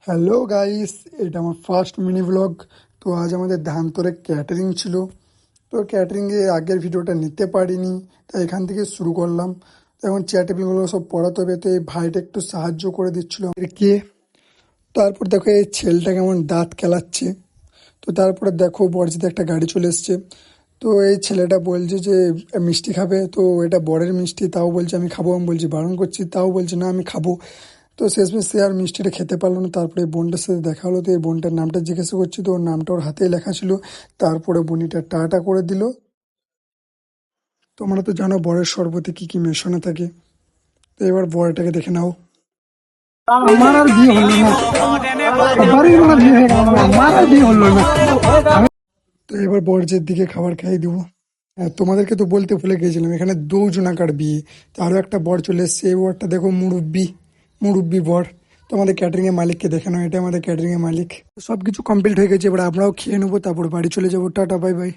Hello guys, এটা আমার first mini blog. তো আজ আমাদের ধানতরে ক্যাটারিং ছিল। তো ক্যাটারিংয়ে আগের ভিডিওটা নিতে পারিনি, তাই এখান থেকে শুরু করলাম। তো এখন চেয়ার টেবিলগুলো সব পড়াতে হবে, তো এই ভাইটা একটু সাহায্য করে দিচ্ছিল কে। তারপর দেখো এই ছেলেটা কেমন দাঁত কেলাচ্ছে। তো তারপরে দেখো বরজিতে একটা গাড়ি চলে এসছে। তো এই ছেলেটা বলছে যে মিষ্টি খাবে, তো এটা বরের মিষ্টি, তাও বলছে আমি খাবো। আমি বলছি বারণ করছি, তাও বলছে না আমি খাবো। তো শেষমেশ সে আর মিষ্টিটা খেতে পারলো না। তারপরে বোনটার সাথে দেখা হলো, তো এই বোনটার নামটা জিজ্ঞাসা করছি, তো ওর নামটা ওর হাতেই লেখা ছিল। তারপরে বনিটা টাটা করে দিল। তোমরা তো জানো বরের শরবতে কি কি মেশানো থাকে। তো এবার বরটাকে দেখে নাও। আমার আর বিয়ে হলো না, সবারই মনে হয় বিয়ে হয়ে গেল, আমার আর বিয়ে হলো না। তো এবার বরজের দিকে খাবার খাইয়ে দিব। হ্যাঁ, তোমাদেরকে তো বলতে ভুলে গিয়েছিলাম, এখানে দুজনাকার বিয়ে। তো আরও একটা বর চলে এসছে। এই বরটা দেখো মুরব্বি, মুরব্বি বর। তো আমাদের ক্যাটারিং এর মালিককে দেখে নাও, এটা আমাদের ক্যাটারিং এর মালিক। সব কিছু কমপ্লিট হয়ে গেছে, এবার আমরাও খেয়ে নেবো, তারপর বাড়ি চলে যাবো। Tata, bye bye.